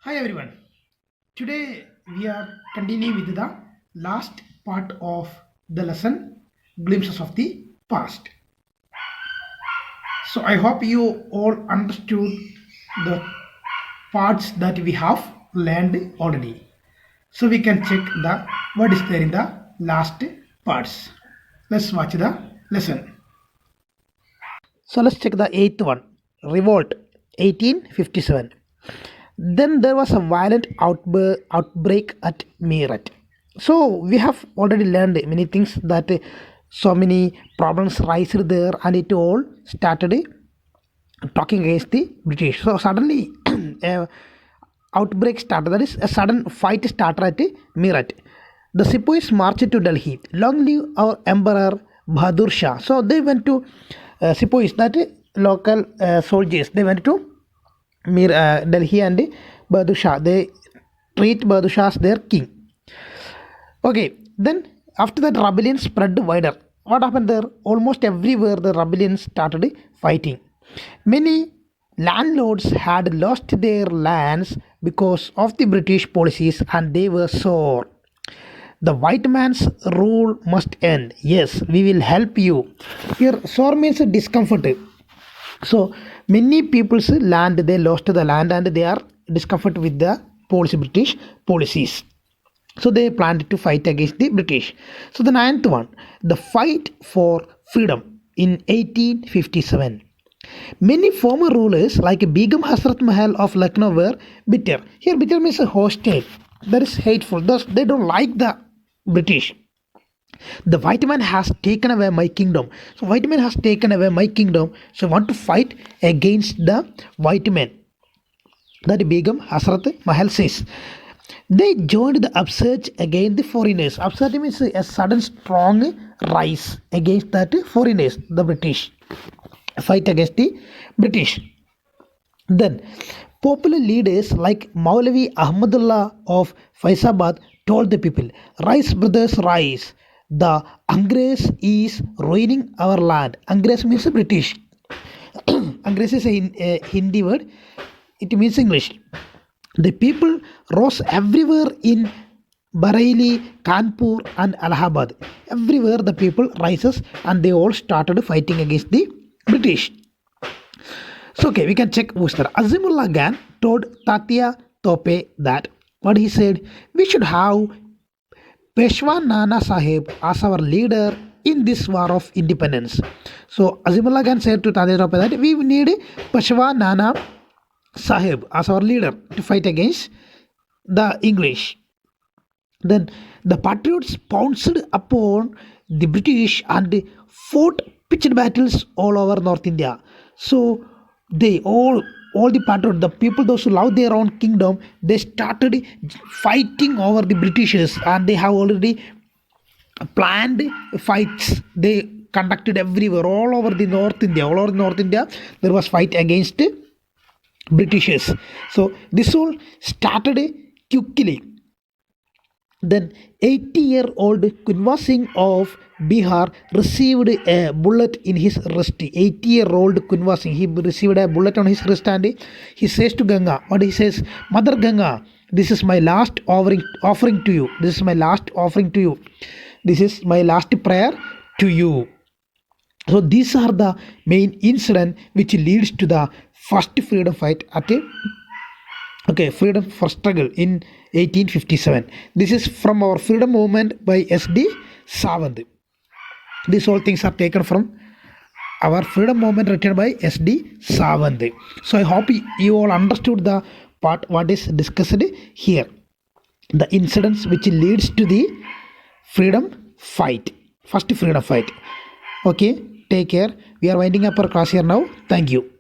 Hi everyone. Today we are continuing with the last part of the lesson Glimpses of the Past. So I hope you all understood the parts that we have learned already. So we can check the what is there in the last parts. Let's watch the lesson. So let's check the eighth one Revolt 1857. Then there was a violent outbreak at Meerut. So we have already learned many things that so many problems rised there, and it all started talking against the British. So suddenly, a outbreak started. That is a sudden fight started at Meerut. The sepoys marched to Delhi. Long live our Emperor Bahadur Shah. So they went to sepoys, that local soldiers. They went to Delhi and Bahadur Shah. They treat Bahadur Shah as their king. Okay, then after that rebellion spread wider. What happened there? Almost everywhere the rebellion started fighting. Many landlords had lost their lands because of the British policies and they were sore. The white man's rule must end. Yes, we will help you. Here, sore means discomfort. So many people's land, they lost the land and they are discomfort with the British policies. So they planned to fight against the British. So the ninth one, the fight for freedom in 1857. Many former rulers like Begum Hasrat Mahal of Lucknow were bitter. Here bitter means a hostile. That is hateful. Thus they don't like the British. The white man has taken away my kingdom. So white man has taken away my kingdom. So I want to fight against the white man. That Begum Hasrat Mahal says. They joined the upsurge against the foreigners. Upsurge means a sudden strong rise against that foreigners, the British. Fight against the British. Then popular leaders like Maulavi Ahmadullah of Faizabad told the people, rise brothers, rise. The Angrez is ruining our land. Angrez means British. Angrez is a Hindi word. It means English. The people rose everywhere in Bareilly, Kanpur and Allahabad. Everywhere the people rises and they all started fighting against the British. So okay, we can check who's there. Azimullah Khan told Tatya Tope that what he said, we should have Peshwa Nana Sahib as our leader in this war of independence. So Azimullah Khan said to Tatya Tope that we need Peshwa Nana Sahib as our leader to fight against the English. Then the patriots pounced upon the British and fought pitched battles all over North India. So they all the patriots, the people those who love their own kingdom, they started fighting over the Britishers, and they have already planned fights. They conducted everywhere, all over the North India. All over North India, there was fight against Britishers. So this all started quickly. Then 80-year-old Kunwa Singh of Bihar received a bullet in his wrist. 80-year-old Kunwa Singh, he received a bullet on his wrist and he says to Ganga, what he says, Mother Ganga, this is my last offering to you. This is my last offering to you. This is my last prayer to you. So these are the main incident which leads to the first freedom fight at freedom for struggle in 1857. This is from our freedom movement by S.D. Savant. These all things are taken from our freedom movement written by S.D. Savant. So I hope you all understood the part what is discussed here. The incidents which leads to the freedom fight. First freedom fight. Okay, take care. We are winding up our class here now. Thank you.